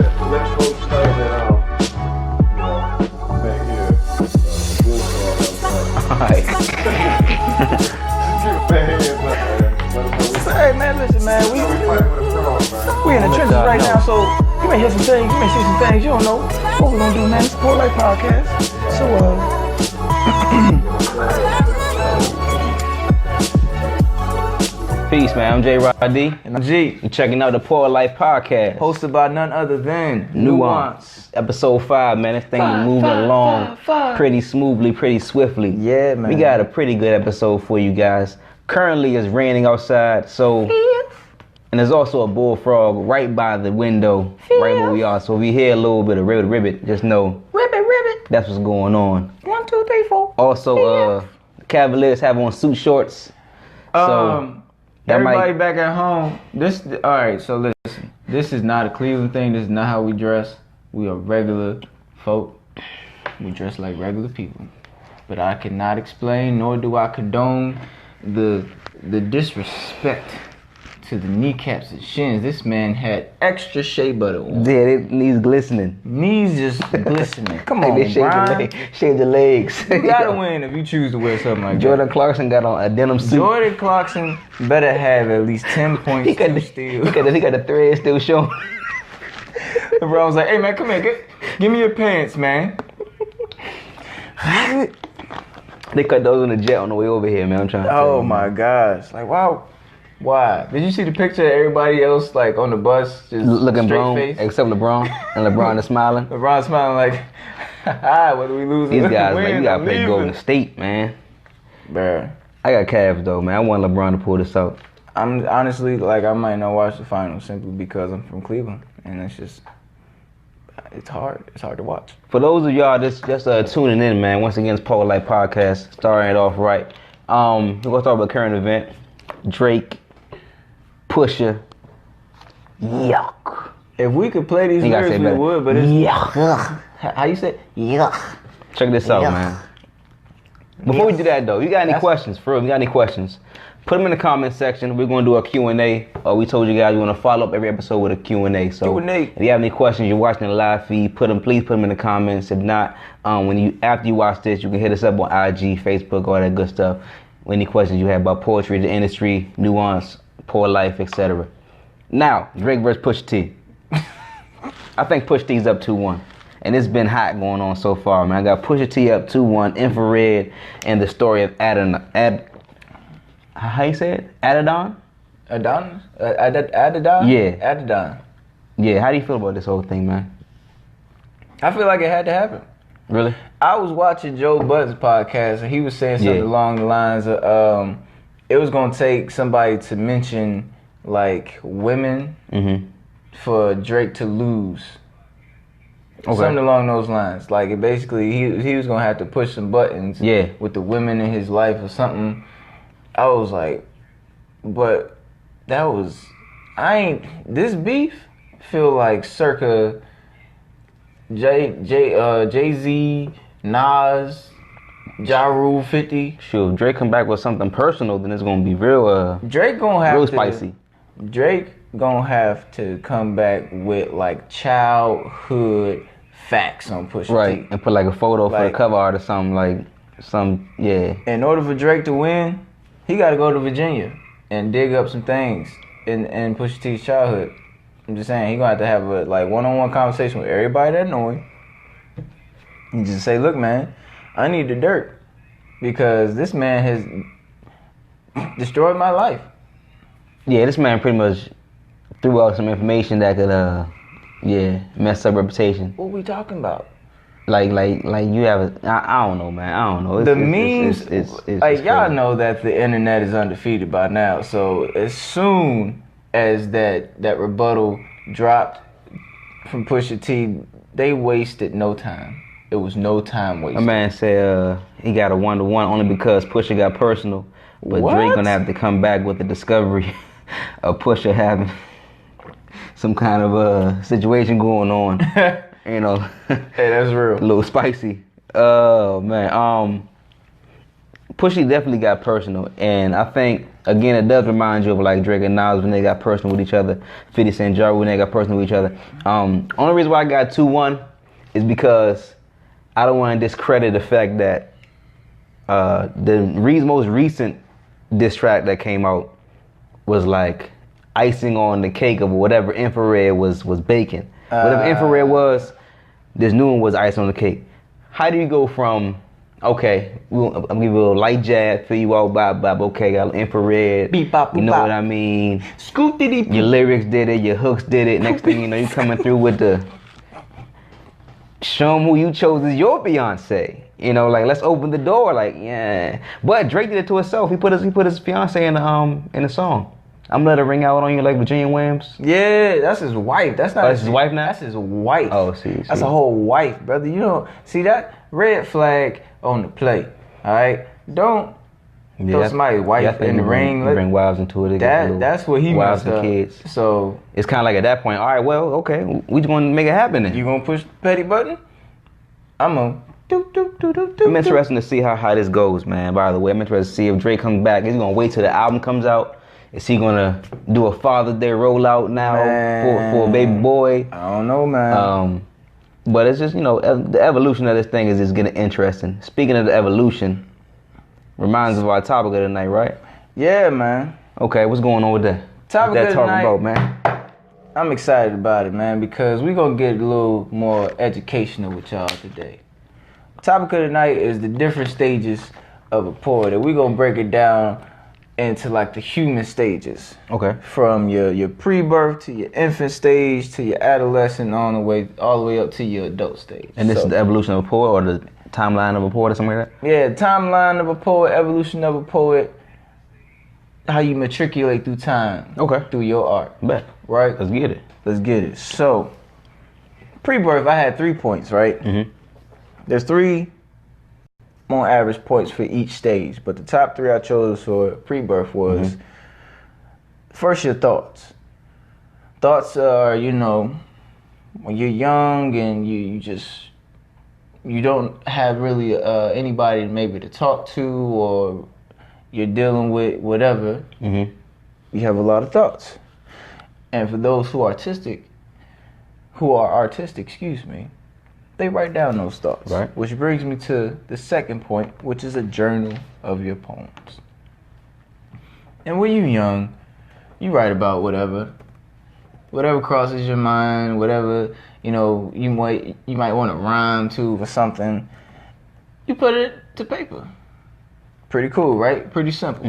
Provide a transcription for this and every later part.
let's go explain that, back here, Alright. Hey man, listen man, we in the trenches right now, so you may hear some things, you may see some things you don't know. What we gonna do, man? It's the Poor Life Podcast. So Peace, man. I'm J. Rod D. and I'm G, You're checking out the Poor Life Podcast. hosted by none other than Nuance. Episode 5, man. This thing is moving along pretty smoothly, pretty swiftly. Yeah, man. We got a pretty good episode for you guys. Currently, it's raining outside, so... And there's also a bullfrog right by the window, right where we are. So if you hear a little bit of ribbit, just know... Ribbit. That's what's going on. 1, 2, 3, 4. Also, Cavaliers have on suit shorts. So... Everybody back at home. Alright, so listen. This is not a Cleveland thing. This is not how we dress. We are regular folk. We dress like regular people. But I cannot explain, nor do I condone the disrespect to the kneecaps and shins. This man had extra shea butter on. Yeah, it needs glistening. Knees just glistening. Come Like on, they Brian. shave the legs. You gotta win if you choose to wear something like Jordan Clarkson got on a denim that. suit. Jordan Clarkson better have at least 10 points He got to the steal. he got the thread still showing. LeBron was like, hey man, come here, give me your pants, man. They cut those on the jet on the way over here, man. I'm trying to tell Oh you. my gosh. Like, wow. Why? Did you see the picture of everybody else like on the bus just Looking straight blown, face? except LeBron. And LeBron is smiling. LeBron smiling like, haha, what do we lose? These guys, Win, like, you gotta I'm play leaving. Golden State, man. Bruh. I got Cavs, though, man. I want LeBron to pull this out. I'm honestly, like, I might not watch the finals simply because I'm from Cleveland. And it's just, it's hard. It's hard to watch. For those of y'all just tuning in, man, once again, it's Power Life Podcast, starting it off right. We're gonna talk about current event. Drake, Pusha, yuck. If we could play these You gotta lyrics, say we better. would, but it's, Yuck. how you say it? Yuck. Check this out, Yuck. man. Before we do that, though, you got any questions? For real, you got any questions? Put them in the comment section. We're going to do a Q&A. We told you guys we want to follow up every episode with a Q&A. So Q&A. if you have any questions, you're watching the live feed, please put them in the comments. If not, after you watch this, you can hit us up on IG, Facebook, all that good stuff. Any questions you have about poetry, the industry, Nuance, Poor Life, etc. Now, Drake versus Pusha T. I think Pusha T's up 2-1. And it's been hot going on so far, man. I got Pusha T up 2-1, Infrared, and the story of how you say it? Adidon? Adidon? Yeah. Adidon. Yeah, how do you feel about this whole thing, man? I feel like it had to happen. Really? I was watching Joe Budden's podcast, and he was saying something Yeah. along the lines of, it was going to take somebody to mention, like, women Mm-hmm. for Drake to lose. Okay. Something along those lines. Like, it basically, he was going to have to push some buttons Yeah. with the women in his life or something. I was like, but that was, this beef feel like circa Jay-Z, Nas, Ja Rule 50. Sure, if Drake come back with something personal, then it's gonna be real Drake gonna have real to, spicy. Drake gonna have to come back with like childhood facts on Pusha Right. T. And put like a photo for Like- the cover art or something, like yeah. In order for Drake to win, he gotta go to Virginia and dig up some things in Pusha T's childhood. I'm just saying, he gonna have to have a like one-on-one conversation with everybody that know him. And just say, look, man, I need the dirt because this man has destroyed my life. Yeah, this man pretty much threw out some information that could mess up reputation. What we talking about? Like you have I don't know, man. I don't know. The memes, it's like y'all crazy. know that the internet is undefeated by now. So as soon as that rebuttal dropped from Pusha T, they wasted no time. It was no time A wasted. man said he got a 1-to-1 only because Pusha got personal, but What? Drake gonna have to come back with the discovery of Pusha having some kind of situation going on. You know, Hey, that's a real. little spicy. Oh man, Pushy definitely got personal, and I think again it does remind you of like Drake and Nas when they got personal with each other. 50 Cent, Ja Rule when they got personal with each other. Only reason why I got 2-1 is because I don't want to discredit the fact that the most recent diss track that came out was like icing on the cake of whatever Infrared was baking. Whatever Infrared was, this new one was icing on the cake. How do you go from okay, I'm gonna give you a little light jab, fill you out, bop, bop, okay, got Infrared, Beep, bop, you know bop. what I mean? Scoop diddy. Your lyrics did it, your hooks did it. Next thing you know, you coming through with the show 'em who you chose as your Beyonce. You know, like let's open the door, like yeah. But Drake did it to himself. He put his fiance in the song. I'm gonna let it ring out on you like Virginia Williams. Yeah, that's his wife. That's not That's his wife now? That's his wife. Oh, see. That's a whole wife, brother. You don't see that red flag on the plate. All right, don't throw somebody's wife in the ring. Bring wives into it. That's what he wives messed and up. kids. So it's kind of like at that point. All right, well, okay, we just gonna make it happen then. you gonna push the petty button? I'm gonna. I'm interested to see how this goes, man. By the way, I'm interested to see if Drake comes back. Is he gonna wait till the album comes out? Is he gonna do a Father's Day rollout now for a baby boy? I don't know, man. But it's just, you know, the evolution of this thing is just getting interesting. Speaking of the evolution, reminds us of our topic of the night, right? Yeah, man. Okay, what's going on with that? Topic What's that of the talking night. about, man? I'm excited about it, man, because we're gonna get a little more educational with y'all today. Topic of the night is the different stages of a poet, and we're gonna break it down into like the human stages. Okay. From your pre-birth to your infant stage to your adolescent all the way up to your adult stage. And this is the evolution of a poet, or the timeline of a poet, or something like that? Yeah, timeline of a poet, evolution of a poet, how you matriculate through time. Okay. Through your art. Bet. Right? Let's get it. Let's get it. So, pre-birth, I had 3 points, right? Mm-hmm. There's 3 on average points for each stage, but the top 3 I chose for pre-birth was first your thoughts. Thoughts are, you know, when you're young and you don't have really anybody maybe to talk to, or you're dealing with whatever, you have a lot of thoughts. And for those who are artistic, they write down those thoughts. Right. Which brings me to the second point, which is a journal of your poems. And when you're young, you write about whatever crosses your mind, whatever, you know, you might want to rhyme to or something. You put it to paper. Pretty cool, right? Pretty simple.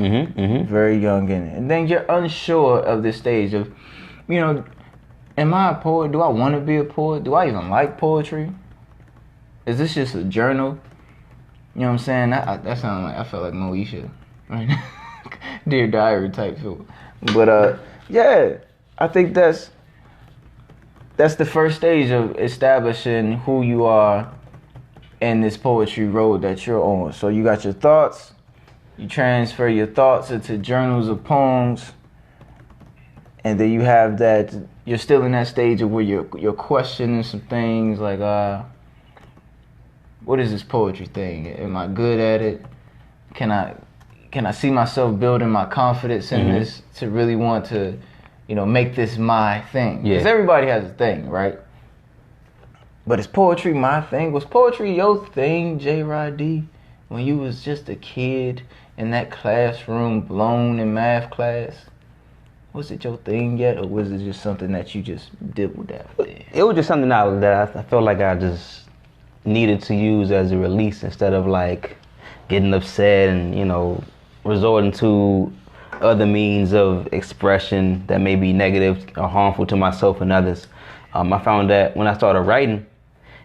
Very young in it. And then you're unsure of this stage of, you know, am I a poet? Do I want to be a poet? Do I even like poetry? Is this just a journal? You know what I'm saying? That sounds like, I felt like Moesha, right? Dear Diary type feel. But yeah, I think that's the first stage of establishing who you are in this poetry road that you're on. So you got your thoughts, you transfer your thoughts into journals of poems, and then you have that, you're still in that stage of where you're questioning some things like, what is this poetry thing? Am I good at it? Can I see myself building my confidence in this to really want to, you know, make this my thing? Yeah. Because everybody has a thing, right? But is poetry my thing? Was poetry your thing, J-Rod D, when you was just a kid in that classroom blown in math class? Was it your thing yet, or was it just something that you just dabbled at? It was just something that I felt like I just needed to use as a release, instead of like getting upset and, you know, resorting to other means of expression that may be negative or harmful to myself and others. I found that when I started writing,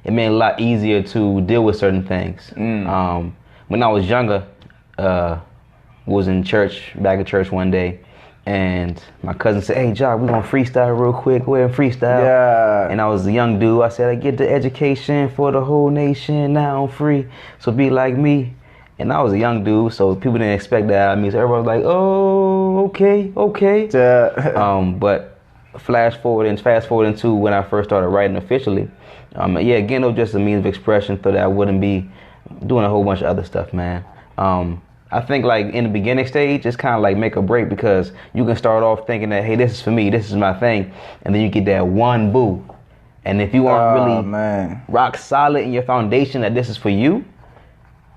it made it a lot easier to deal with certain things. When I was younger, was in church, back at church one day, and my cousin said, "Hey, Jock, we're gonna freestyle real quick. Go ahead and freestyle." Yeah. And I was a young dude. I said, "I get the education for the whole nation. Now I'm free. So be like me." And I was a young dude, so people didn't expect that out of me. So everybody was like, "Oh, okay." But fast forwarding to when I first started writing officially. Again, it was just a means of expression so that I wouldn't be doing a whole bunch of other stuff, man. I think like in the beginning stage, it's kind of like make or break because you can start off thinking that, hey, this is for me, this is my thing, and then you get that one boo, and if you aren't really man. rock solid in your foundation that this is for you,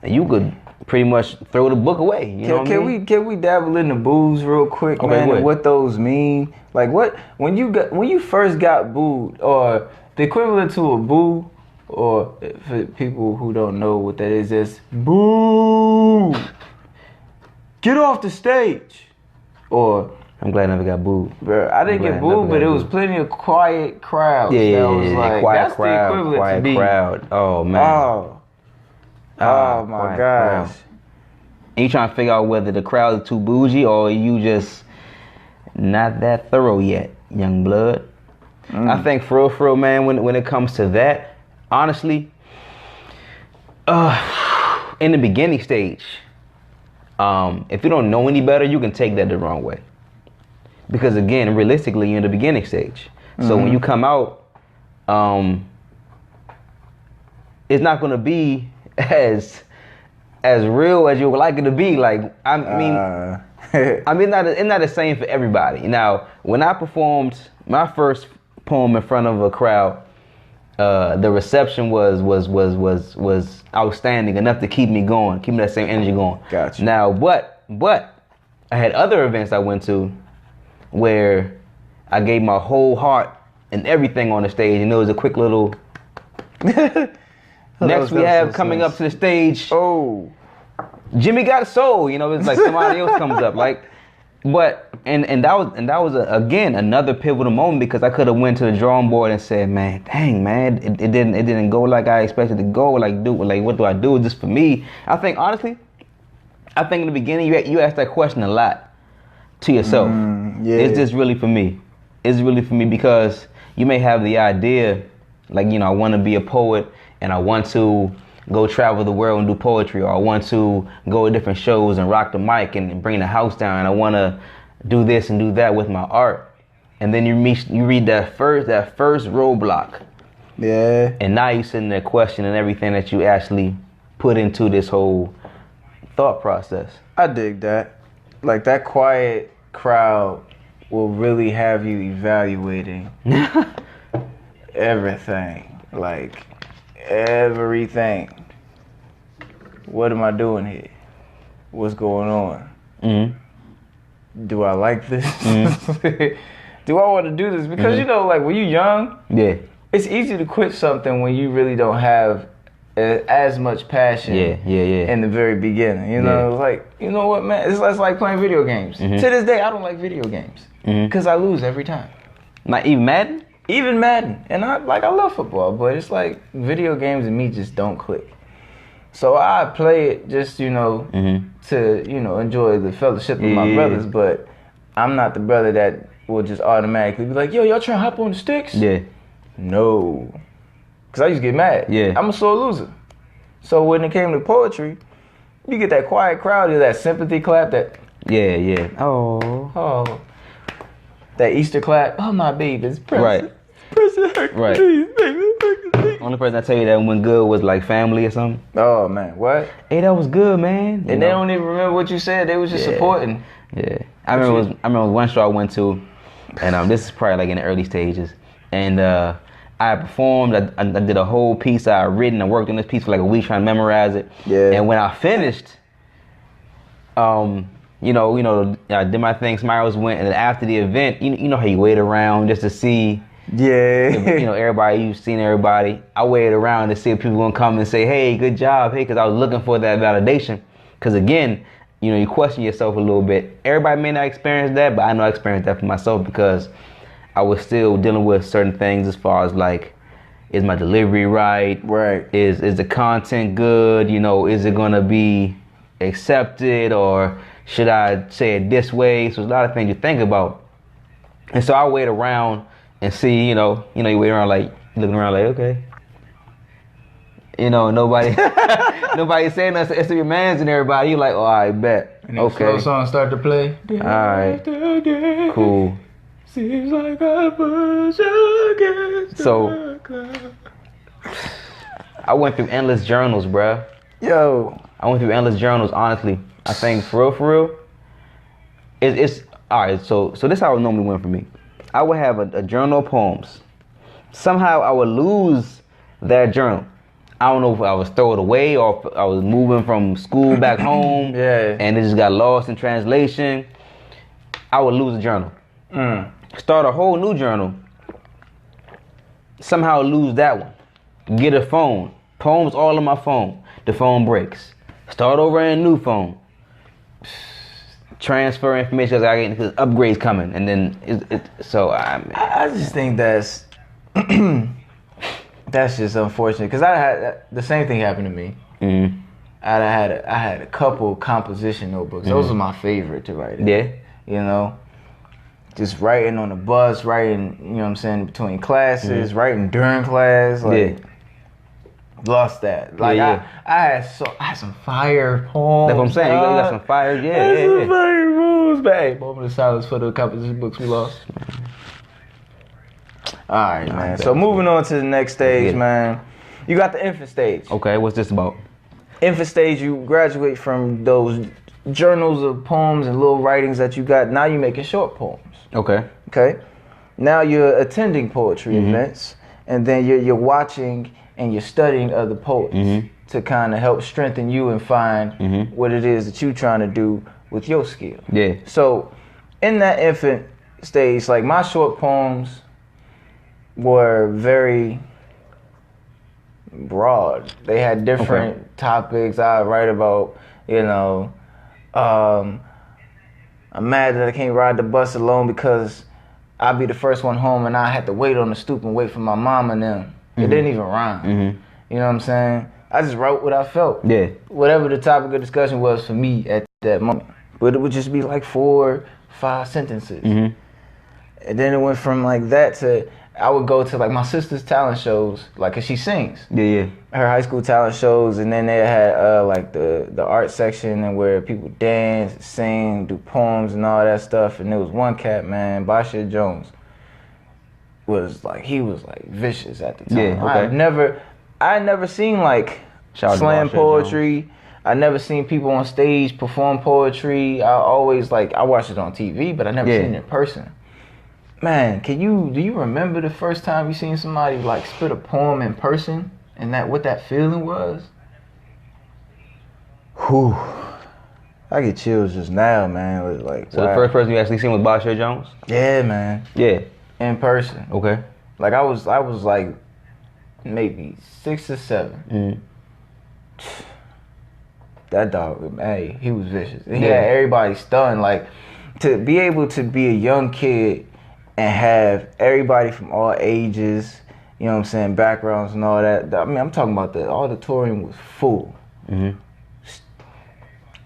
you could pretty much throw the book away. You know what I mean? Can we dabble in the boos real quick, Okay, man? what? And what those mean? Like what when you first got booed, or the equivalent to a boo, or for people who don't know what that is boo. Get off the stage. Or I'm glad I never got booed. bro, I didn't I'm get glad I never booed, but got it was booed. plenty of quiet crowds. Yeah, that was like, quiet that's crowd, the equivalent quiet to me. crowd. Oh man. Oh my quiet gosh. crowd. And you trying to figure out whether the crowd is too bougie or you just not that thorough yet, young blood. I think for real, man, when it comes to that, honestly, in the beginning stage, if you don't know any better, you can take that the wrong way. Because again, realistically, you're in the beginning stage. So when you come out, it's not gonna be as real as you would like it to be. Like I mean, it's not the same for everybody. Now, when I performed my first poem in front of a crowd, the reception was outstanding, enough to keep me going, keep that same energy going. Gotcha. Now, but I had other events I went to where I gave my whole heart and everything on the stage, and it was a quick little. Next we have coming up to the stage. Oh, Jimmy Got Soul. You know, it's like somebody else comes up, like. But and that was again another pivotal moment because I could have went to the drawing board and said, man, dang man, it didn't go like I expected to go. Like what do I do? Is this for me? I think honestly, in the beginning you asked that question a lot to yourself. yeah. Is this really for me? Is it really for me? Because you may have the idea, like, you know, I want to be a poet and I want to go travel the world and do poetry, or I want to go to different shows and rock the mic and bring the house down, and I want to do this and do that with my art. And then you read that first roadblock, yeah. and now you're sitting there questioning everything that you actually put into this whole thought process. I dig that. Like that quiet crowd will really have you evaluating everything. Like everything. What am I doing here? What's going on? Mm-hmm. Do I like this? Do I want to do this? Because you know, like when you're young, Yeah. it's easy to quit something when you really don't have as much passion. Yeah. In the very beginning, you know, it's like, you know what, man? It's like playing video games. To this day, I don't like video games because I lose every time. Not even Madden? Even Madden, and I love football, but it's like video games and me just don't click. So I play it just, you know, to, you know, enjoy the fellowship with my brothers, but I'm not the brother that will just automatically be like, yo, y'all trying to hop on the sticks? Yeah. No. Because I used to get mad. Yeah. I'm a sore loser. So when it came to poetry, you get that quiet crowd, that sympathy clap, that, Yeah. oh, that Easter clap. Oh, my babies. Right. Right. Only person I tell you that went good was like family or something. Oh, man, what? Hey, that was good, man. And they don't even remember what you said. They was just supporting. Yeah. I remember one show I went to, and this is probably like in the early stages, and I performed. I did a whole piece. I had written. I worked on this piece for like a week trying to memorize it. Yeah. And when I finished, you know, I did my thing. Smiles went, and then after the event, you know how you wait around just to see. Yeah. You know, everybody, you've seen everybody. I waited around to see if people gonna come and say, hey, good job, hey, because I was looking for that validation. Because again, you know, you question yourself a little bit. Everybody may not experience that, but I know I experienced that for myself because I was still dealing with certain things as far as like, is my delivery right? Right. Is the content good? You know, is it gonna be accepted, or should I say it this way? So there's a lot of things you think about. And so I wait around and see, you know, you wait around like, looking around like, okay. You know, nobody saying nothing except your mans and everybody. You're like, oh, I bet. And okay. slow song start to play. All right. Cool. Seems like I push against So, I went through endless journals, bruh. Yo. I went through endless journals, honestly. I think for real, it's all right. So this is how it normally went for me. I would have a journal of poems. Somehow I would lose that journal. I don't know if I was throw it away or if I was moving from school back home. Yeah. And it just got lost in translation. I would lose a journal. Start a whole new journal. Somehow lose that one. Get a phone. Poems all on my phone. The phone breaks. Start over in a new phone. Transfer information because I get upgrades coming, and then I just think that's that's just unfortunate because I had the same thing happen to me. Mm-hmm. I had a couple composition notebooks. Those are my favorite to write in. Yeah. You know, just writing on the bus, writing, you know what I'm saying, between classes, writing during class, like lost that. Like I had some fire poems. That's what I'm saying. You got some fire, yeah. Fire poems, babe. Moment of silence for the composition books we lost. All right, man. So moving on to the next stage, man. You got the infant stage. Okay, what's this about? Infant stage, you graduate from those journals of poems and little writings that you got. Now you're making short poems. Okay. Okay. Now you're attending poetry events, and then you're watching and you're studying other poets to kind of help strengthen you and find what it is that you're trying to do with your skill. Yeah. So in that infant stage, like my short poems were very broad. They had different topics. I write about, you know, I'm mad that I can't ride the bus alone because I'll be the first one home and I had to wait on the stoop and wait for my mom and them. It didn't even rhyme. You know what I'm saying? I just wrote what I felt. Yeah. Whatever the topic of discussion was for me at that moment. But it would just be like 4, 5 sentences. And then it went from like that to, I would go to like my sister's talent shows, like, cause she sings. Yeah. Her high school talent shows, and then they had like the art section and where people dance, sing, do poems and all that stuff. And there was one cat, man, Bashir Jones, he was like vicious at the time. Yeah, okay. I never seen like Shout out to slam Bashir poetry. Jones. I never seen people on stage perform poetry. I always I watched it on TV, but I never seen it in person. Man, do you remember the first time you seen somebody like spit a poem in person and what that feeling was? Whew. I get chills just now, man. It was like, So the first person you actually seen was Bashir Jones? Yeah, man. Yeah. In person. Okay. Like I was like maybe 6 or 7. That dog, hey, he was vicious. He had everybody stunned. Like, to be able to be a young kid and have everybody from all ages, you know what I'm saying, backgrounds and all that. I mean, I'm talking about the auditorium was full.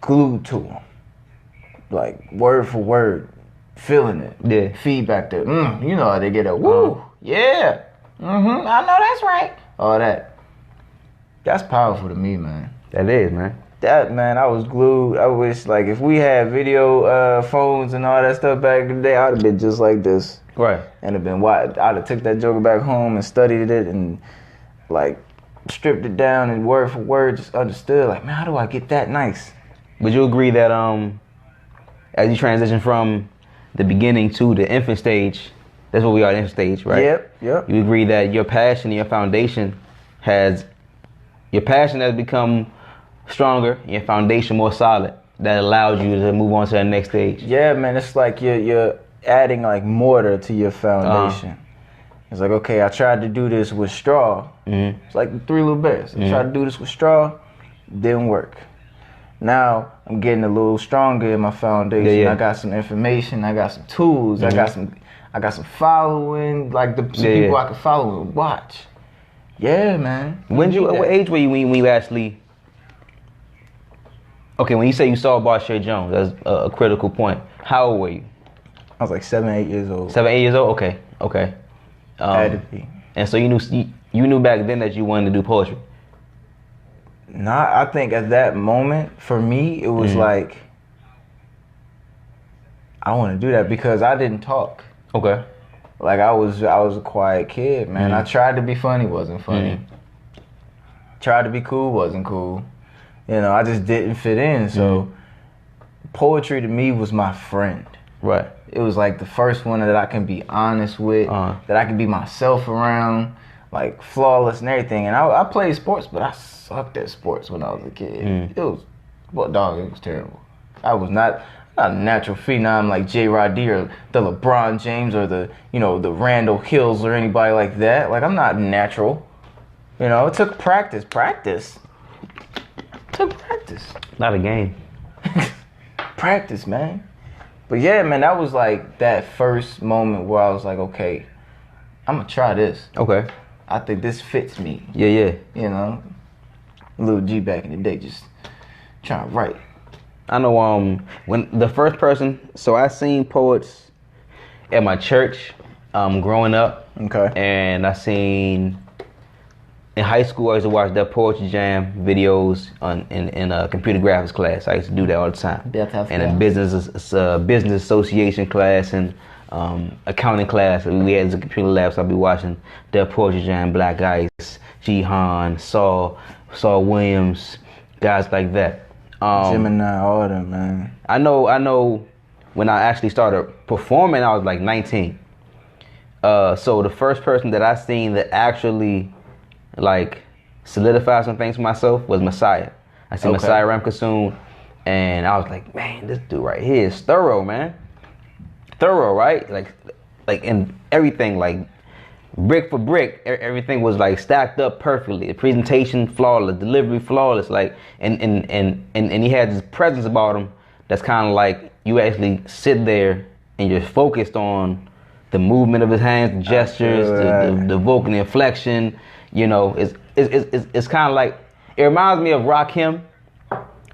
Glued to him. Like, word for word, feeling it. Yeah. Feedback there. You know how they get a woo. Yeah. I know that's right. All that. That's powerful to me, man. That is, man. That, man, I was glued. I wish, like, if we had video phones and all that stuff back in the day, I'd have been just like this. Right. And have been wild. I'd have took that joker back home and studied it and, like, stripped it down and word for word just understood. Like, man, how do I get that nice? Would you agree that as you transition from the beginning to the infant stage, that's what we are, the infant stage, right? Yep. You agree that your passion and your foundation has become stronger and your foundation more solid that allows you to move on to the next stage. Yeah, man, it's like you're adding like mortar to your foundation. It's like, okay, I tried to do this with straw. It's like the Three Little Bears. I tried to do this with straw, didn't work. Now I'm getting a little stronger in my foundation. Yeah. I got some information. I got some tools. I got some following. Like some people I can follow and watch. Yeah, man. What age were you when you actually? Okay, when you say you saw Bashir Jones, that's a critical point. How old were you? I was like 7, 8 years old. 7, 8 years old. Okay. Had to be. And so you knew back then that you wanted to do poetry. Nah, I think at that moment for me it was like I want to do that because I didn't talk. Okay. Like I was a quiet kid, man. I tried to be funny, wasn't funny. Tried to be cool, wasn't cool. You know, I just didn't fit in. So poetry to me was my friend. Right. It was like the first one that I can be honest with, that I can be myself around, like flawless and everything. And I played sports, but I sucked at sports when I was a kid. It was, it was terrible. I was not a natural phenom like J. Rod D or the LeBron James or the Randall Hills or anybody like that. Like, I'm not natural. It took practice. Not a game. Practice, man. But yeah, man, that was like that first moment where I was like, okay, I'm gonna try this. Okay. I think this fits me. Yeah. Little G back in the day, just trying to write. I know when the first person, so I seen poets at my church growing up. Okay. And I seen in high school I used to watch that poetry jam videos in a computer graphics class. I used to do that all the time. And in business association class and accounting class, we had the computer lab, so I'd be watching their poetry jam, Black Ice, Jihan, Saul Williams, guys like that. Gemini, all of them, man. I know when I actually started performing, I was like 19. So the first person that I seen that actually like solidified some things for myself was Messiah. I seen Messiah Ramkasoon, and I was like, man, this dude right here is thorough, man. Thorough, right? Like in everything, like brick for brick, everything was like stacked up perfectly. The presentation flawless, delivery flawless, like and he had this presence about him that's kind of like you actually sit there and you're focused on the movement of his hands, the gestures, the vocal inflection. It's kind of like, it reminds me of Rakim.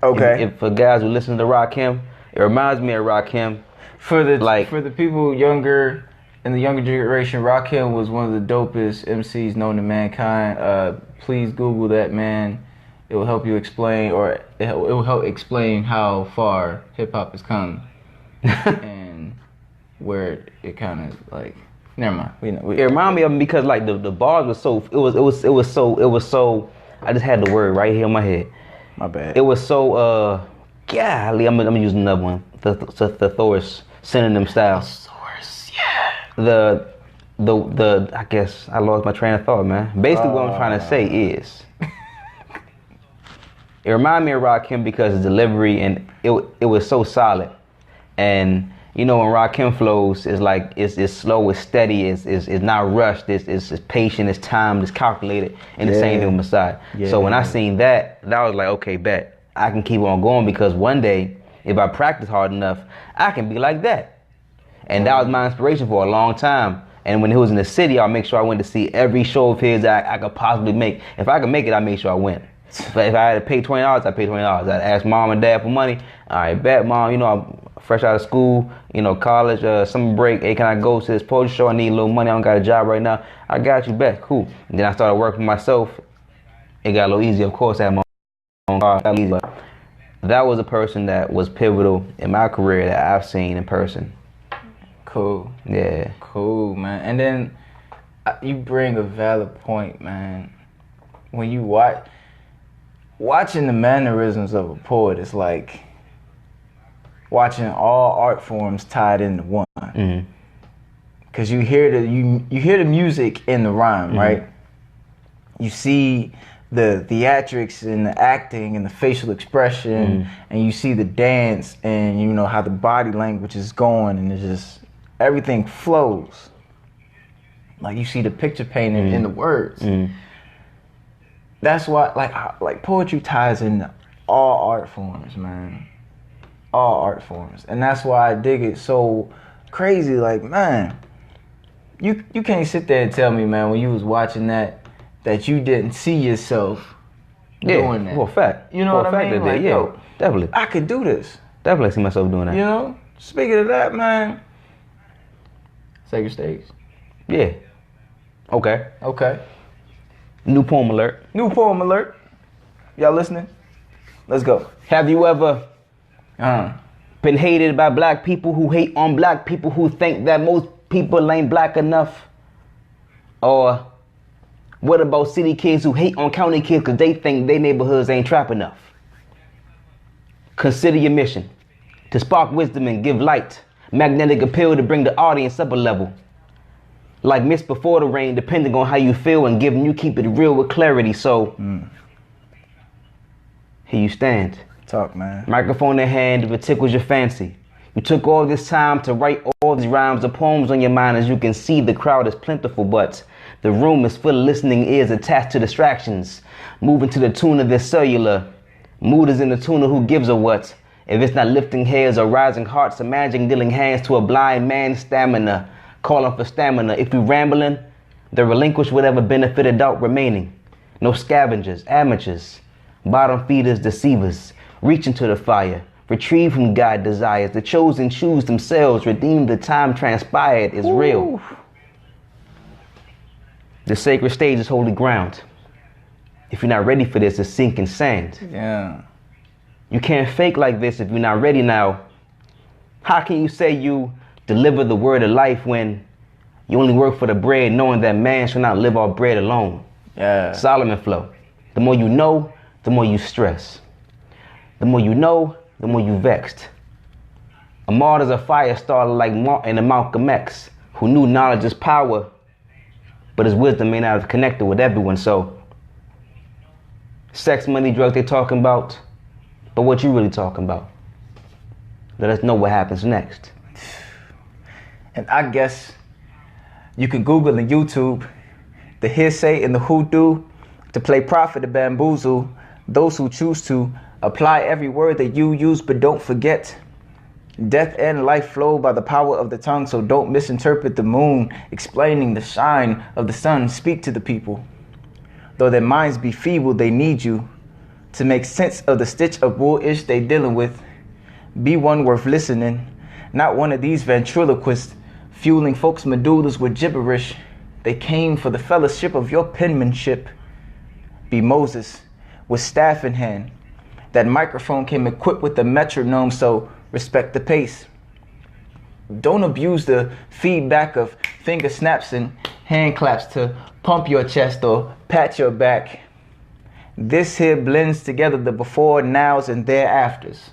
Okay. If for guys who listen to Rakim, it reminds me of Rakim. For the people younger. In the younger generation, Rakim was one of the dopest MCs known to mankind. Please Google that, man. It will help you explain, or it will help explain how far hip hop has come, and where it kind of like. Never mind. It reminded me of him because like the bars were so. It was so. I just had the word right here in my head. My bad. It was so. Golly, I'm gonna use another one. The thesaurus synonym style. The I guess I lost my train of thought, man. Basically, what I'm trying to say is, it reminded me of Rakim because his delivery and it was so solid, and when Rakim flows, it's like it's slow, it's steady, it's not rushed, it's patient, it's timed, it's calculated, and the same thing with Messiah. So when I seen that was like, okay, bet I can keep on going because one day if I practice hard enough, I can be like that. And that was my inspiration for a long time. And when he was in the city, I'll make sure I went to see every show of his that I could possibly make. If I could make it, I make sure I went. But if I had to pay $20, I pay $20. I'd ask mom and dad for money. All right, bet, mom, I'm fresh out of school, college, summer break. Hey, can I go to this poetry show? I need a little money. I don't got a job right now. I got you, bet. Cool. And then I started working for myself. It got a little easier. Of course, I had my own car. But that was a person that was pivotal in my career that I've seen in person. Cool. Yeah. Cool, man. And then you bring a valid point, man. When you watching the mannerisms of a poet, it's like watching all art forms tied into one. Mm-hmm. Cause you hear the music in the rhyme, right? You see the theatrics and the acting and the facial expression, and you see the dance and how the body language is going, and it's just everything flows. Like you see the picture painted in the words. That's why, like poetry ties into all art forms, man. All art forms, and that's why I dig it so crazy. Like, man, you can't sit there and tell me, man, when you was watching that you didn't see yourself doing that. For a fact. You know what I mean? Like, yo, definitely. I could do this. Definitely see myself doing that. Speaking of that, man. Sacred Stage. Yeah. Okay. Okay. New poem alert. New poem alert. Y'all listening? Let's go. Have you ever been hated by black people who hate on black people who think that most people ain't black enough? Or what about city kids who hate on county kids because they think their neighborhoods ain't trap enough? Consider your mission. to spark wisdom and give light. Magnetic appeal to bring the audience up a level. Like mist before the rain, depending on how you feel and giving you keep it real with clarity. So, here you stand. Talk, man. Microphone in hand if it tickles your fancy. You took all this time to write all these rhymes or poems on your mind. As you can see, the crowd is plentiful, but the room is full of listening ears attached to distractions. Moving to the tune of their cellular. Mood is in the tune of who gives a what. If it's not lifting heads or rising hearts, imagine dealing hands to a blind man's stamina. Calling for stamina. If you rambling, then relinquish whatever benefit of doubt remaining. No scavengers, amateurs, bottom feeders, deceivers. Reach into the fire. Retrieve whom God desires. The chosen choose themselves. Redeem the time transpired is real. The sacred stage is holy ground. If you're not ready for this, it's sinking sand. Yeah. You can't fake like this if you're not ready now. How can you say you deliver the word of life when you only work for the bread, knowing that man shall not live off bread alone? Yeah. Solomon flow. The more you know, the more you stress. The more you know, the more you vexed. A martyr's a fire starter like Martin and Malcolm X, who knew knowledge is power, but his wisdom may not have connected with everyone. So, sex, money, drugs they talking about, but what you really talking about? Let us know what happens next. And I guess you can Google and YouTube the hearsay and the hoodoo to play prophet to bamboozle those who choose to. Apply every word that you use, but don't forget death and life flow by the power of the tongue. So don't misinterpret the moon explaining the shine of the sun. Speak to the people. Though their minds be feeble, they need you to make sense of the stitch of wool-ish they dealing with. Be one worth listening, not one of these ventriloquists fueling folks' medullas with gibberish. They came for the fellowship of your penmanship. Be Moses with staff in hand. That microphone came equipped with the metronome, so respect the pace. Don't abuse the feedback of finger snaps and hand claps to pump your chest or pat your back. This here blends together the before, nows, and thereafters.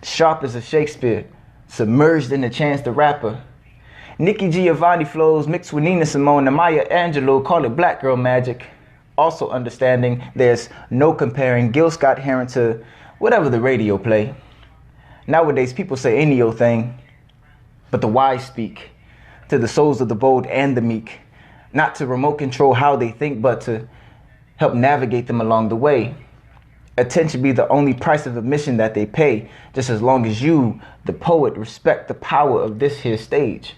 Sharp as a Shakespeare, submerged in the Chance the Rapper. Nikki Giovanni flows mixed with Nina Simone and Maya Angelou, call it black girl magic. Also understanding there's no comparing Gil Scott Heron to whatever the radio play. Nowadays people say any old thing, but the wise speak to the souls of the bold and the meek. Not to remote control how they think, but to help navigate them along the way. Attention be the only price of admission that they pay, just as long as you, the poet, respect the power of this here stage.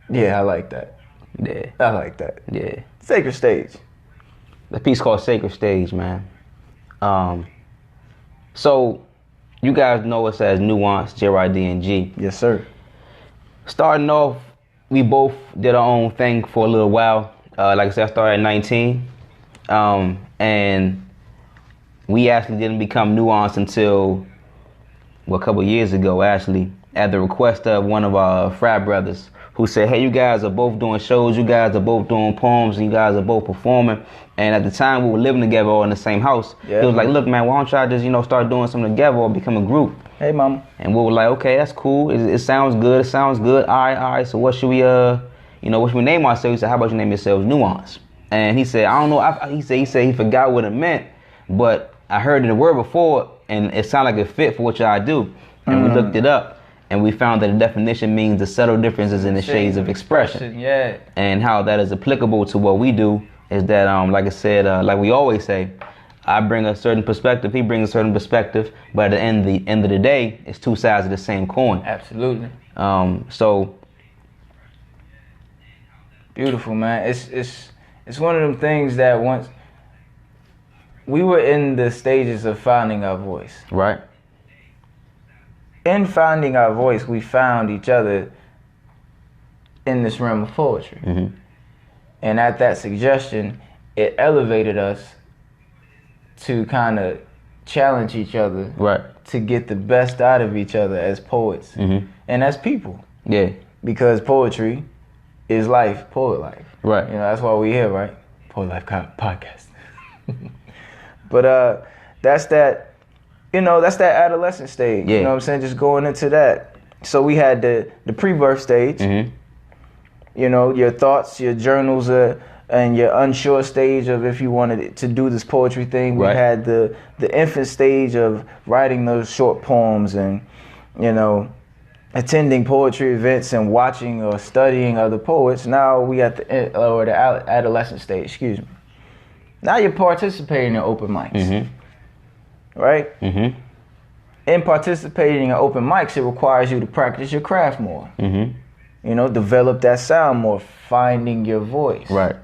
Yeah, I like that. Yeah. I like that. Yeah. Sacred stage. The piece called Sacred Stage, man. So you guys know us as Nuance, JYD, and G. Yes, sir. Starting off, we both did our own thing for a little while. Like I said, I started at 19. And we actually didn't become Nuance until, well, a couple of years ago, actually, at the request of one of our frat brothers, who said, hey, you guys are both doing shows, you guys are both doing poems, and you guys are both performing. And at the time, we were living together all in the same house. Yeah, he was like, look, man, why don't y'all just, start doing something together or become a group? Hey, mama. And we were like, okay, that's cool. It sounds good. It sounds good. All right. So what should we, what should we name ourselves? He said, how about you name yourselves Nuance? And he said, I don't know. He said he forgot what it meant, but I heard the word before, and it sounded like it fit for what y'all do. And we looked it up. And we found that the definition means the subtle differences in the shades of expression. Yeah. And how that is applicable to what we do is that, like I said, like we always say, I bring a certain perspective, he brings a certain perspective, but at the end of the day, it's two sides of the same coin. Absolutely. So beautiful, man. It's one of them things that once we were in the stages of finding our voice. right. In finding our voice, we found each other in this realm of poetry. Mm-hmm. And at that suggestion, it elevated us to kind of challenge each other, Right. to get the best out of each other as poets Mm-hmm. and as people. Yeah. Because poetry is life, poet life. Right. That's why we're here, right? Poet Life Podcast. But that's that you know, that's that adolescent stage. Yeah. You know what I'm saying? Just going into that. So we had the pre-birth stage. Mm-hmm. You know, your thoughts, your journals, and your unsure stage of if you wanted to do this poetry thing. We Right. had the infant stage of writing those short poems and, you know, attending poetry events and watching or studying other poets. Now we at the adolescent stage. Excuse me. Now you're participating in open mics, Mm-hmm. right? Mm-hmm. In participating in open mics, it requires you to practice your craft more. Mm-hmm. You know, develop that sound more, finding your voice. Right.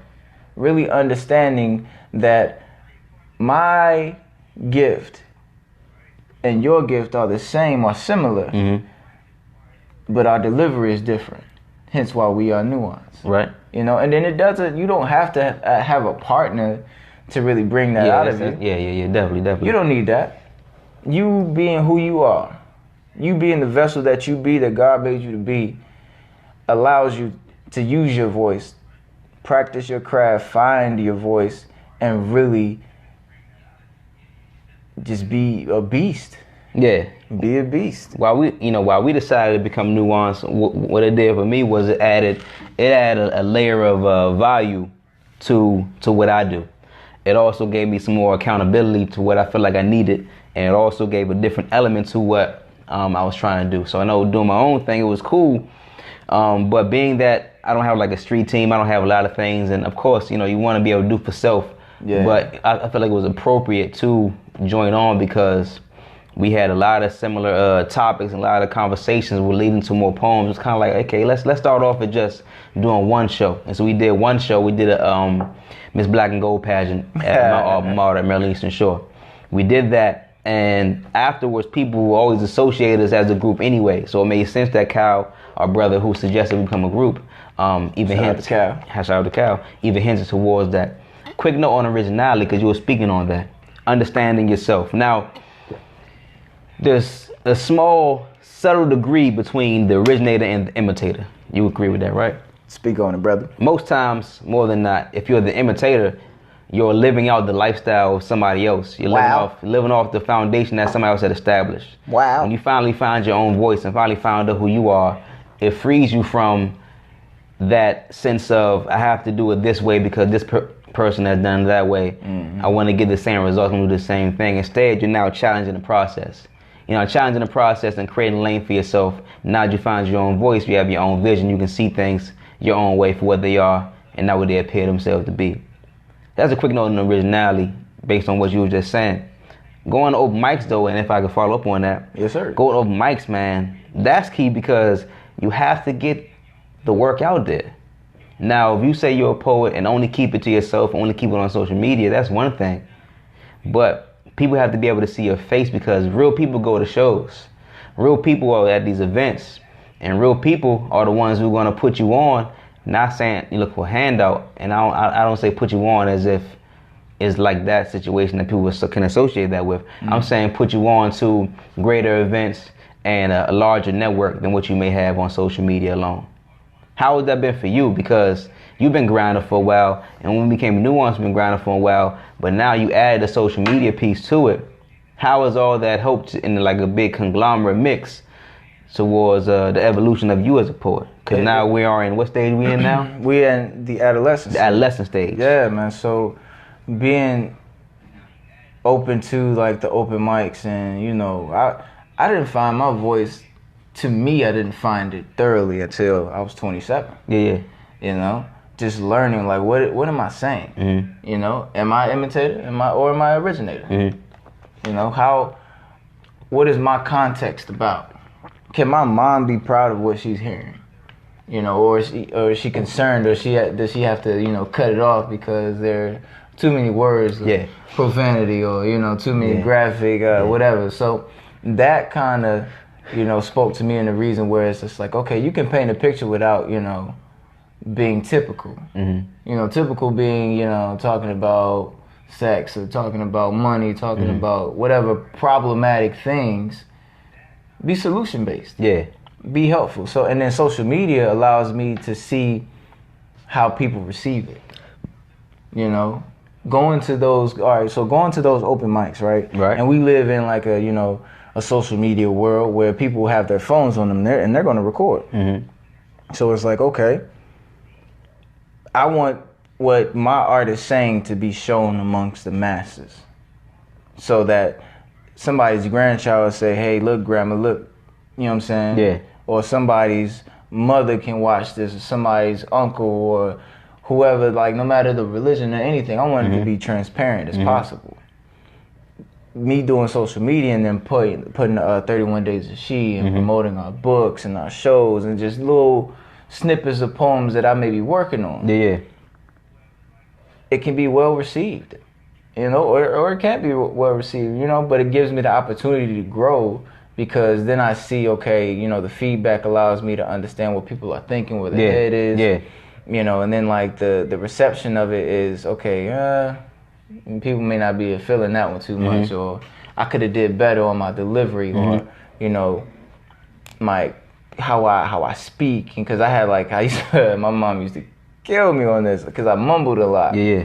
Really understanding that my gift and your gift are the same or similar, Mm-hmm. but our delivery is different. Hence why we are nuanced. Right. You know, and then you don't have to have a partner to really bring that out of you. Yeah. Definitely. You don't need that. You being who you are, you being the vessel that you be, that God made you to be, allows you to use your voice, practice your craft, find your voice, and really just be a beast. Yeah. Be a beast. While we decided to become nuanced, what it did for me was it added a layer of value to what I do. It also gave me some more accountability to what I feel like I needed, and it also gave a different element to what I was trying to do. So I know doing my own thing, it was cool, but being that I don't have like a street team, I don't have a lot of things, and of course, you know, you want to be able to do for self. Yeah. But I feel like it was appropriate to join on because we had a lot of similar topics and a lot of conversations were leading to more poems. It's kind of like, okay, let's start off with just doing one show. And so we did one show. We did a Miss Black and Gold pageant at my alma mater at Maryland Eastern Shore. We did that, and afterwards, people will always associate us as a group anyway. So it made sense that Cal, our brother who suggested we become a group, even hinted. Shout out to Cal. Even hinted towards that. Quick note on originality, because you were speaking on that. Understanding yourself. Now, there's a small, subtle degree between the originator and the imitator. You agree with that, right? Speak on it, brother. Most times, more than not, if you're the imitator, you're living out the lifestyle of somebody else. You're living off the foundation that somebody else had established. Wow. When you finally find your own voice and finally found out who you are, it frees you from that sense of, I have to do it this way because this person has done it that way. Mm-hmm. I want to get the same results and do the same thing. Instead, you're now challenging the process. You know, challenging the process and creating a lane for yourself. Now that you find your own voice, you have your own vision, you can see things your own way for what they are and not what they appear themselves to be. That's a quick note on originality based on what you were just saying. Going to open mics though, and if I could follow up on that. Yes, sir. Going to open mics, man, that's key because you have to get the work out there. Now, if you say you're a poet and only keep it to yourself, only keep it on social media, that's one thing. But people have to be able to see your face because real people go to shows. Real people are at these events. And real people are the ones who are going to put you on. Not saying you look for a handout. And I don't say put you on as if it's like that situation that people can associate that with. Mm-hmm. I'm saying put you on to greater events and a larger network than what you may have on social media alone. How has that been for you? Because you've been grinding for a while, and when we became nuanced, you've been grinding for a while, but now you added a social media piece to it. How has all that helped in like a big conglomerate mix towards the evolution of you as a poet? Because now we are in, what stage we in now? We're in the adolescence. The adolescent stage. Yeah, man. So being open to like the open mics and, you know, I didn't find my voice. To me, I didn't find it thoroughly until I was 27. Yeah. You know, just learning like what am I saying? Mm-hmm. You know, am I imitator? Am I originator? Mm-hmm. You know, what is my context about? Can my mom be proud of what she's hearing? You know, or is she concerned, or does she have to, you know, cut it off because there are too many words, of profanity, or, you know, too many graphic, whatever. So that kind of, you know, spoke to me in the reason where it's just like, okay, you can paint a picture without, you know, being typical. Mm-hmm. You know, typical being, you know, talking about sex or talking about money, talking about whatever problematic things. Be solution based. Yeah. Be helpful. So, and then social media allows me to see how people receive it. You know, going to those open mics, right? Right. And we live in like a social media world where people have their phones on them and they're going to record. Mm-hmm. So it's like, okay, I want what my art is saying to be shown amongst the masses, so that somebody's grandchild will say, hey, look, grandma, look, you know what I'm saying? Yeah. Or somebody's mother can watch this, or somebody's uncle, or whoever, like, no matter the religion or anything, I want it to be transparent as possible. Me doing social media and then putting 31 Days of She and promoting our books and our shows and just little snippets of poems that I may be working on. Yeah. It can be well received, or it can't be well received, but it gives me the opportunity to grow, because then I see, okay, the feedback allows me to understand what people are thinking, where their head is. Yeah. And then like the reception of it is, okay, people may not be feeling that one too much, or I could have did better on my delivery, or my how I speak, and because I had my mom used to kill me on this because I mumbled a lot. Yeah.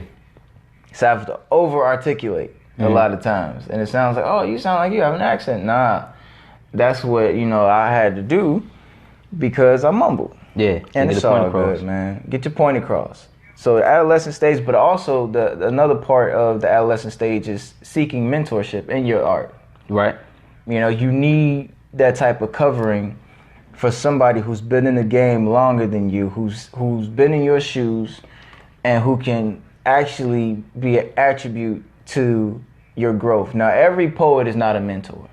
So I have to over articulate a lot of times, and it sounds like, oh, you sound like you have an accent. Nah, that's what I had to do because I mumbled. Yeah. And it's all good, man. Get your point across. So the adolescent stage, but also another part of the adolescent stage is seeking mentorship in your art. Right. You need that type of covering for somebody who's been in the game longer than you, who's been in your shoes, and who can actually be an attribute to your growth. Now, every poet is not a mentor.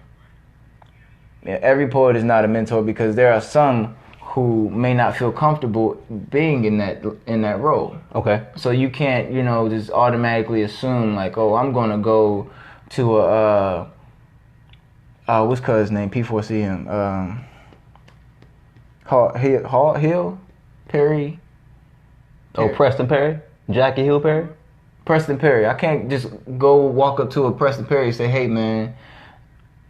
Yeah, every poet is not a mentor, because there are some who may not feel comfortable being in that role. Okay. So you can't, just automatically assume like, oh, I'm gonna go to what's cuz name? P4C Hill Perry. Oh, Preston Perry? Jackie Hill Perry? Preston Perry. I can't just go walk up to a Preston Perry and say, hey man,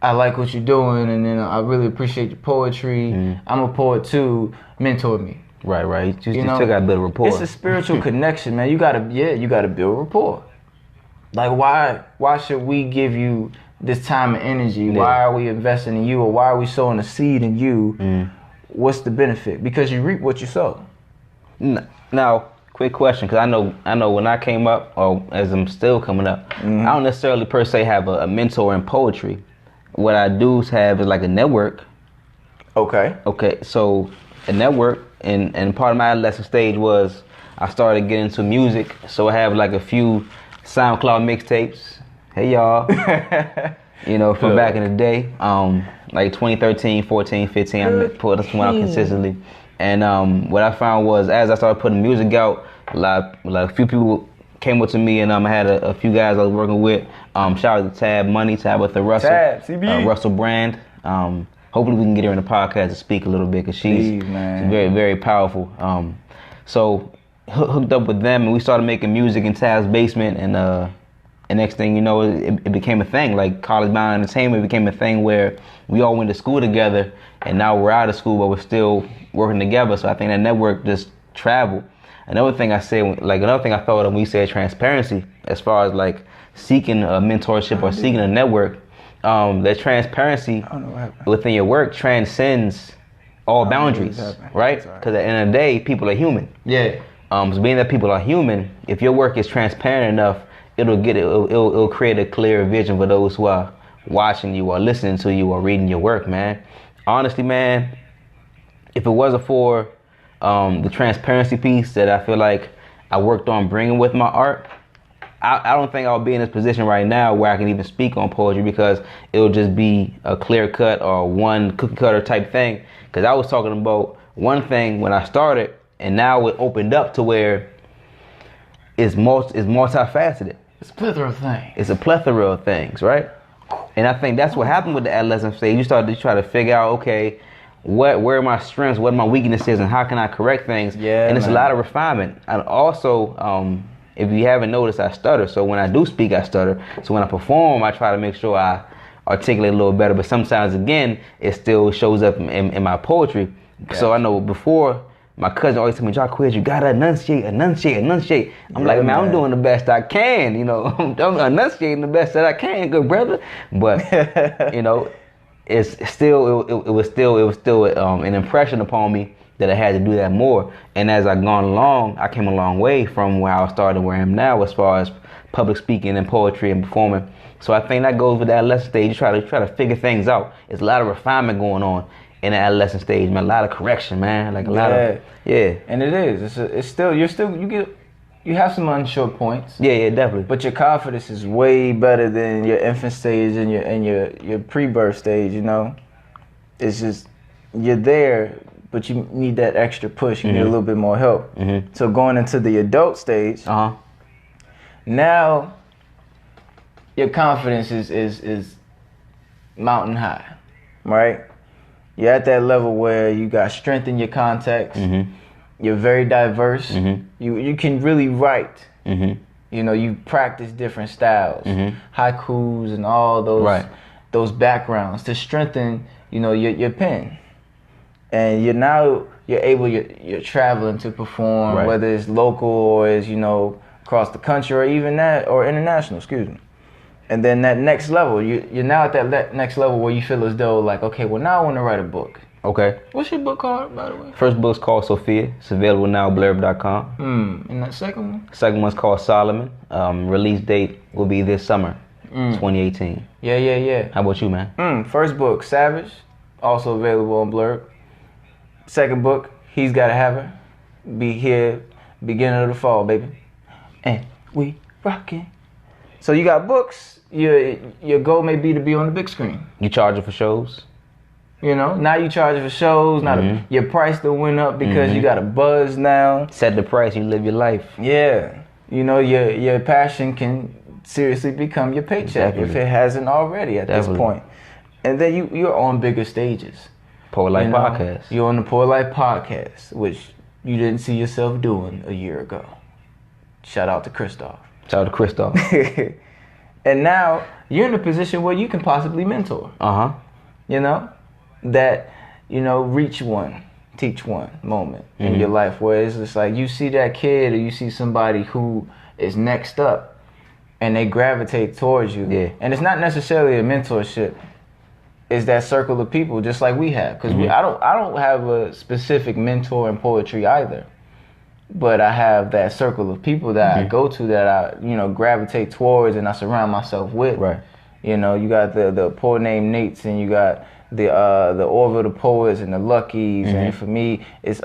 I like what you're doing, and then I really appreciate your poetry. I'm a poet too. Mentor me. Right. You still got to build rapport. It's a spiritual connection, man. You gotta build rapport. Like, why should we give you this time and energy? Yeah. Why are we investing in you, or why are we sowing a seed in you? What's the benefit? Because you reap what you sow. Now, quick question, because I know when I came up, or as I'm still coming up, I don't necessarily per se have a mentor in poetry. What I do have is like a network. Okay. So a network, and part of my adolescent stage was I started getting into music. So I have like a few SoundCloud mixtapes. Hey y'all. From back in the day, like 2013, 14, 15, I put this one out consistently. And what I found was, as I started putting music out, a few people came up to me, and I had a few guys I was working with. Shout out to Tab Money, Tabitha Russell, Russell Brand. Hopefully we can get her in the podcast to speak a little bit, because she's very, very powerful. So hooked up with them, and we started making music in Tab's basement, and next thing you know, it became a thing. Like College Bound Entertainment became a thing where we all went to school together, and now we're out of school, but we're still working together. So I think that network just traveled. Another thing I thought of when we said transparency, as far as like seeking a mentorship or seeking a network, that transparency within your work transcends all boundaries, right? Because at the end of the day, people are human. Yeah. So being that people are human, if your work is transparent enough, it'll create a clear vision for those who are watching you or listening to you or reading your work, man. Honestly, man, if it wasn't for the transparency piece that I feel like I worked on bringing with my art, I don't think I'll be in this position right now where I can even speak on poetry, because it'll just be a clear cut or one cookie cutter type thing. Because I was talking about one thing when I started, and now it opened up to where it's multifaceted. It's a plethora of things. It's a plethora of things, right? And I think that's what happened with the adolescent stage. You start to try to figure out, okay, where are my strengths, what are my weaknesses, and how can I correct things? Yeah, and it's a lot of refinement. And also, if you haven't noticed, I stutter. So when I do speak, I stutter. So when I perform, I try to make sure I articulate a little better. But sometimes, again, it still shows up in my poetry. Gotcha. So I know before My cousin always tell me, Jacquez, you gotta enunciate. I'm Yeah, like, man, I'm man. doing the best I can. You know, I'm enunciating the best that I can, good brother. But you know, it's still it was still an impression upon me that I had to do that more. And as I gone along, I came a long way from where I started to where I am now, as far as public speaking and poetry and performing. So I think that goes with the adolescent stage. You try to figure things out. There's a lot of refinement going on in the adolescent stage, man. A lot of correction, man. Like a lot of And it is. It's still you have some unsure points. Yeah, definitely. But your confidence is way better than your infant stage and your pre-birth stage. You know, it's just you're there, but you need that extra push. You need a little bit more help. So going into the adult stage, now your confidence is mountain high, right? You're at that level where you got strength in your context. You're very diverse. You can really write. You know, you practice different styles, haikus and all those backgrounds to strengthen, you know, your pen. And you're traveling to perform, whether it's local or is, you know, across the country or even or international, excuse me. And then that next level, you're now at that next level where you feel as though like, okay, well now I want to write a book. Okay. What's your book called, by the way? First book's called Sophia. It's available now, blurb.com. And that second one? Second one's called Solomon. Release date will be this summer, 2018. Yeah. How about you, man? First book, Savage, also available on Blurb. Second book, He's Gotta Have Her, be here beginning of the fall, baby. And we rockin'. So you got books. Your goal may be to be on the big screen. You charging for shows? You know, now you charging for shows. Now your price still went up because you got a buzz now. Set the price, you live your life. Yeah, you know your passion can seriously become your paycheck if it hasn't already at this point. And then you're on bigger stages. Poet Life Podcast. You're on the Poet Life Podcast, which you didn't see yourself doing a year ago. Shout out to Christoph. Shout out to Christoph. And now you're in a position where you can possibly mentor. You know, that, you know, reach one, teach one moment in your life where it's just like you see that kid or you see somebody who is next up and they gravitate towards you. Yeah. And it's not necessarily a mentorship. It's that circle of people just like we have. Because I don't have a specific mentor in poetry either. But I have that circle of people that I go to that I, you know, gravitate towards and I surround myself with. Right. You know, you got the Poet Named Nates and you got the Orville the Poets and the Luckies, and for me it's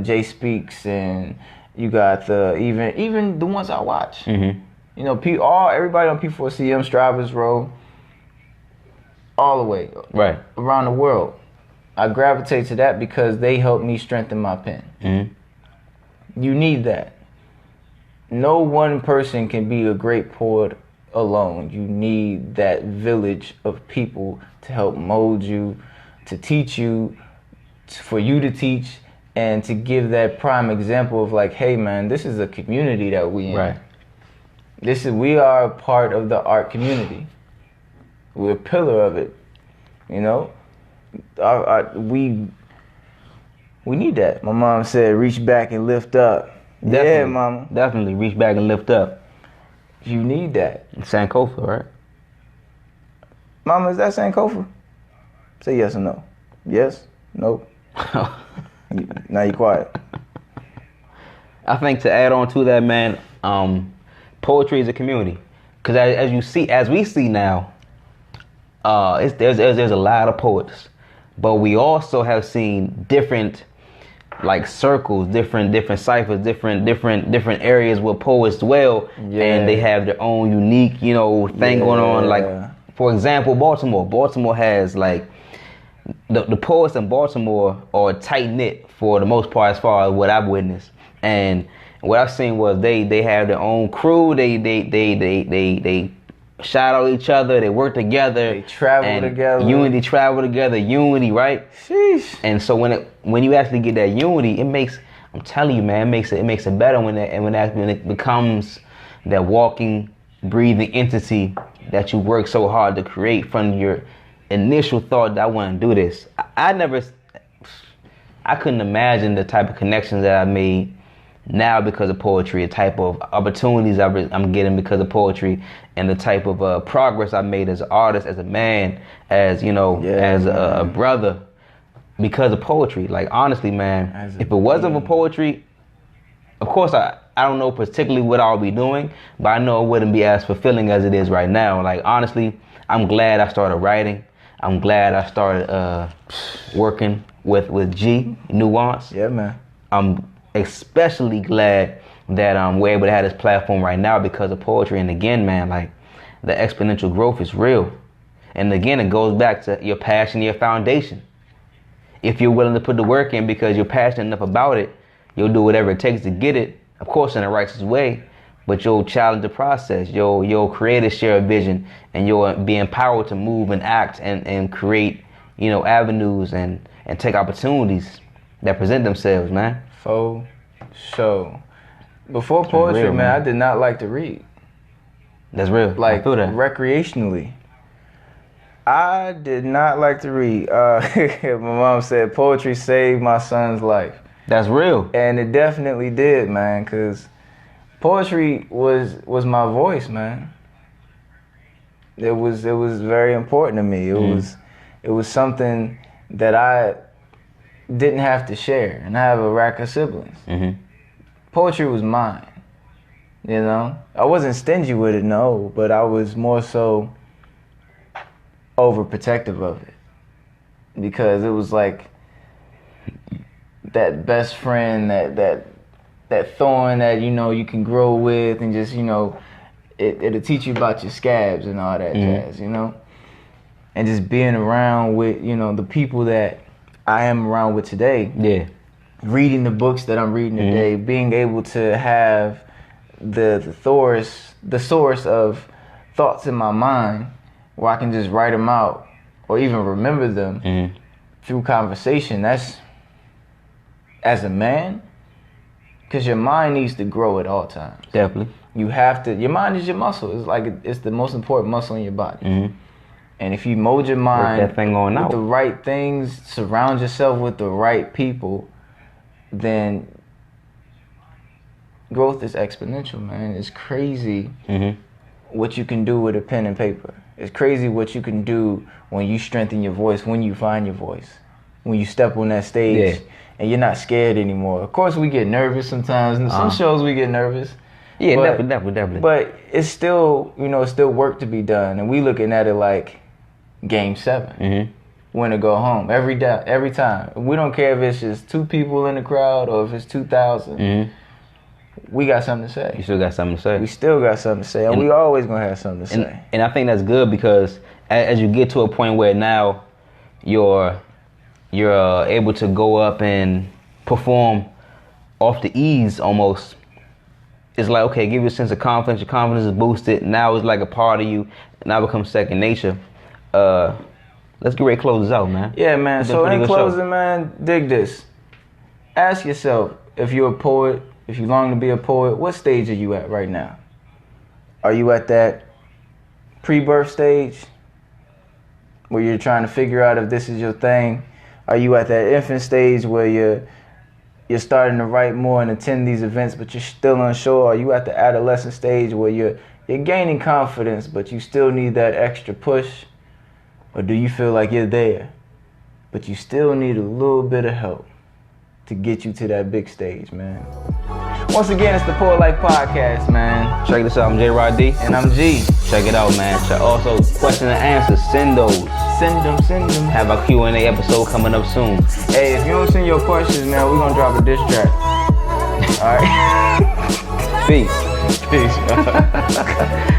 Jay Speaks, and you got the even the ones I watch. You know, everybody on P4CM, Strivers Row, all the way around the world. I gravitate to that because they help me strengthen my pen. You need that. No one person can be a great poet alone. You need that village of people to help mold you, to teach you, for you to teach, and to give that prime example of like, hey man, this is a community that we in. We are a part of the art community. We're a pillar of it. You know, we need that. My mom said, reach back and lift up. Definitely, yeah, mama. Definitely reach back and lift up. You need that. Sankofa, right? Mama, is that Sankofa? Say yes or no. Yes? Nope. Now you quiet. I think to add on to that, man, poetry is a community. Because as we see now, there's a lot of poets, but we also have seen different, like, circles, different ciphers, different areas where poets dwell, and they have their own unique, you know, thing going on. Like, for example, Baltimore. Baltimore has like the poets in Baltimore are tight knit for the most part, as far as what I've witnessed, and what I've seen was they have their own crew. They shout out each other. They work together. They travel together. Unity, right? Sheesh. And so when you actually get that unity, it makes, I'm telling you, man, it makes it better when it becomes that walking, breathing entity that you work so hard to create from your initial thought that I want to do this. I never, I couldn't imagine the type of connections that I made now because of poetry, the type of opportunities I'm getting because of poetry, and the type of progress I made as an artist, as a man, as as a brother, because of poetry. Like honestly, man, if it wasn't for poetry, of course I don't know particularly what I'll be doing, but I know it wouldn't be as fulfilling as it is right now. Like honestly, I'm glad I started writing. I'm glad I started working with G Nuance. Yeah, man. I'm especially glad that we're able to have this platform right now because of poetry. And again, man, like the exponential growth is real. And again, it goes back to your passion, your foundation. If you're willing to put the work in because you're passionate enough about it, you'll do whatever it takes to get it, of course in a righteous way, but you'll challenge the process. You'll create a shared vision, and you'll be empowered to move and act and create, avenues and take opportunities that present themselves, man. For sure. Before poetry, real, man. I did not like to read. That's real. Like I feel that. recreationally. I did not like to read. My mom said poetry saved my son's life. That's real. And it definitely did, man, because poetry was my voice, man. It was very important to me. It was something that I didn't have to share, and I have a rack of siblings. Mm-hmm. Poetry was mine, I wasn't stingy with it, no, but I was more so overprotective of it, because it was like that best friend, that thorn that you can grow with, and just it'll teach you about your scabs and all that jazz, and just being around with the people that I am around with today. Yeah. Reading the books that I'm reading today, being able to have the source of thoughts in my mind where I can just write them out or even remember them through conversation. That's, as a man, because your mind needs to grow at all times. Definitely. You have to. Your mind is your muscle. It's like it's the most important muscle in your body. Mm-hmm. And if you mold your mind that thing on with out. the right things, surround yourself with the right people, then growth is exponential, man. It's crazy what you can do with a pen and paper. It's crazy what you can do when you strengthen your voice, when you find your voice, when you step on that stage and you're not scared anymore. Of course, we get nervous sometimes. In some shows, we get nervous. Yeah, but, definitely. But it's still, it's still work to be done. And we looking at it like Game 7. When to go home every time. We don't care if it's just 2 people in the crowd or if it's 2,000. We got something to say. You still got something to say. We still got something to say, and we always gonna have something to say. And I think that's good because as you get to a point where now you're able to go up and perform off the ease almost. It's like, okay, give you a sense of confidence. Your confidence is boosted. Now it's like a part of you. Now it becomes second nature. Let's get ready to close this out, man. Yeah, man. So in closing, man, dig this. Ask yourself, if you're a poet, if you long to be a poet, what stage are you at right now? Are you at that pre-birth stage where you're trying to figure out if this is your thing? Are you at that infant stage where you're starting to write more and attend these events, but you're still unsure? Are you at the adolescent stage where you're gaining confidence, but you still need that extra push? Or do you feel like you're there, but you still need a little bit of help to get you to that big stage, man? Once again, it's the Poet Life Podcast, man. Check this out. I'm J. Rod D. And I'm G. Check it out, man. Also, question and answers. Send those. Send them. Have a Q&A episode coming up soon. Hey, if you don't send your questions, man, we're going to drop a diss track. All right? Peace. Peace.